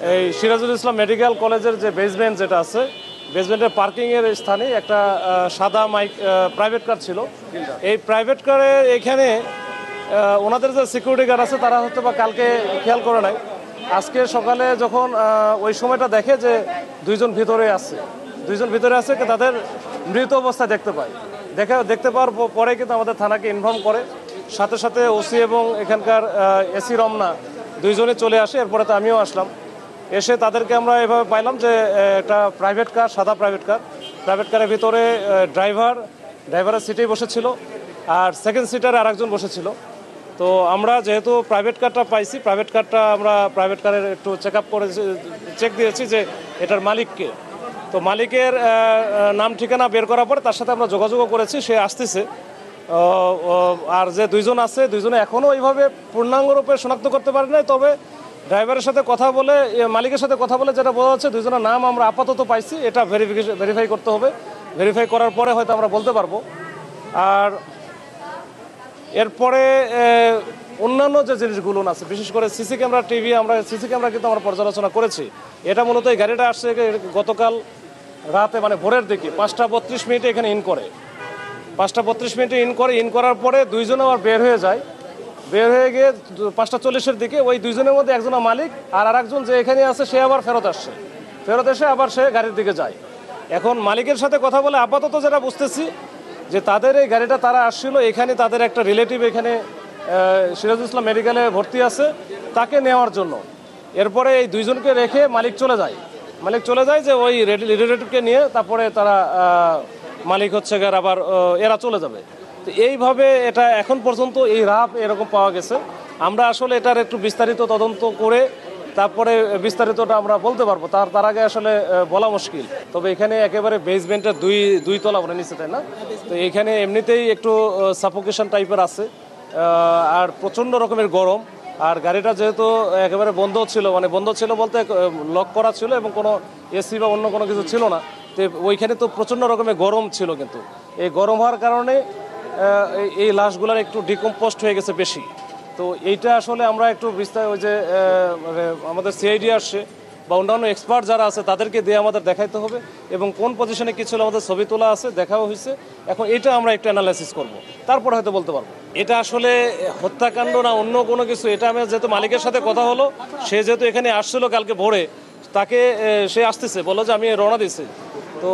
এই সিরাজুল ইসলাম মেডিকেল কলেজের যে বেসমেন্ট যেটা আছে, বেসমেন্টের পার্কিংয়ের স্থানে একটা সাদা প্রাইভেট কার ছিল। এই প্রাইভেট কারে এখানে ওনাদের যে সিকিউরিটি গার্ড আছে তারা হয়তো বা কালকে খেয়াল করে নাই। আজকে সকালে যখন ওই সময়টা দেখে যে দুইজন ভিতরে আছে, তাদের মৃত অবস্থায় দেখতে পাওয়ার পরে কিন্তু আমাদের থানাকে ইনফর্ম করে। সাথে সাথে ওসি এবং এখানকার এসি রমনা দুইজনে চলে আসে। এরপরে তো আমিও আসলাম। এসে তাদেরকে আমরা এভাবে পাইলাম যে একটা প্রাইভেট কার, সাদা প্রাইভেট কারের ভিতরে ড্রাইভারের সিটেই বসেছিল, আর সেকেন্ড সিটারে আরেকজন বসেছিল। তো আমরা যেহেতু প্রাইভেট কারটা পাইছি, আমরা প্রাইভেট কারের একটু চেক দিয়েছি যে এটার মালিককে। তো মালিকের নাম ঠিকানা বের করার পরে তার সাথে আমরা যোগাযোগও করেছি, সে আসতেছে। আর যে দুইজনে এখনও এইভাবে পূর্ণাঙ্গরূপে শনাক্ত করতে পারি নাই। তবে ড্রাইভারের সাথে কথা বলে, মালিকের সাথে কথা বলে যেটা বোঝা যাচ্ছে, দুইজনের নাম আমরা আপাতত পাইছি। এটা ভেরিফাই করতে হবে। ভেরিফাই করার পরে হয়তো আমরা বলতে পারবো। আর এরপরে অন্যান্য যে জিনিসগুলো আছে, বিশেষ করে সিসি ক্যামেরা, সিসি ক্যামেরা কিন্তু আমরা পর্যালোচনা করেছি। এটা মূলত এই গাড়িটা আসছে গতকাল রাতে, মানে ভোরের দিকে 5টা 32 এখানে ইন করে। 5টা 32 ইন করার পরে দুইজনে আবার বের হয়ে গিয়ে 5টা 40 দিকে ওই দুইজনের মধ্যে একজন মালিক আর আরেকজন যে এখানে আছে সে আবার ফেরত এসে আবার সে গাড়ির দিকে যায়। এখন মালিকের সাথে কথা বলে আপাতত যেটা বুঝতেছি যে তাদের এই গাড়িটা তারা আসছিল, এখানে তাদের একটা রিলেটিভ এখানে সিরাজুল ইসলাম মেডিকেলে ভর্তি আছে, তাকে নেওয়ার জন্য। এরপরে এই দুইজনকে রেখে মালিক চলে যায় যে ওই রিলেটিভকে নিয়ে তারপরে তারা মালিক হচ্ছে আবার এরা চলে যাবে। তো এইভাবে এটা এখন পর্যন্ত এই রাফ এরকম পাওয়া গেছে। আমরা আসলে এটার একটু বিস্তারিত তদন্ত করে তারপরে বিস্তারিতটা আমরা বলতে পারবো। তার আগে আসলে বলা মুশকিল। তবে এখানে একেবারে বেসমেন্টের দুই তলা আমরা নিচে, তাই না? তো এখানে এমনিতেই একটু সাফোকেশন টাইপের আছে, আর প্রচণ্ড রকমের গরম। আর গাড়িটা যেহেতু একেবারে বন্ধ ছিল বলতে লক করা ছিল এবং কোনো এসি বা অন্য কোনো কিছু ছিল না। তো ওইখানে তো প্রচণ্ড রকমের গরম ছিল, কিন্তু এই গরম হওয়ার কারণে এই লাশগুলোর একটু ডিকম্পোস্ট হয়ে গেছে বেশি। তো এইটা আসলে আমরা একটু ওই যে আমাদের সিআইডি আসছে বা অন্যান্য এক্সপার্ট যারা আছে তাদেরকে দিয়ে আমাদের দেখাইতে হবে, এবং কোন পজিশনে কী ছিল আমাদের ছবি তোলা আছে, দেখাও হয়েছে। এখন এটা আমরা একটু অ্যানালাইসিস করব, তারপর হয়তো বলতে পারবো এটা আসলে হত্যাকাণ্ড না অন্য কোনো কিছু। এটা আমি যেহেতু মালিকের সাথে কথা হলো, সে যেহেতু এখানে আসছিল কালকে ভোরে, সে আসতেছে, বললো যে আমি রওনা দিচ্ছি। তো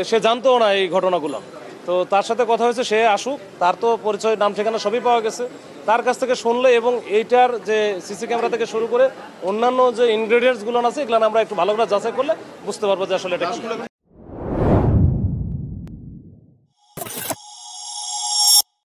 সে জানতো না এই ঘটনাগুলো। তো তার সাথে কথা হয়েছে, সে আসুক, তার তো পরিচয়, নাম ঠিকানা সবই পাওয়া গেছে। তার কাছ থেকে শুনলে এবং এইটার যে সিসি ক্যামেরা থেকে শুরু করে অন্যান্য যে ইনগ্রেডিয়েন্টসগুলো আছে এগুলো আমরা একটু ভালো করে যাচাই করলে বুঝতে পারবো যে আসলে এটা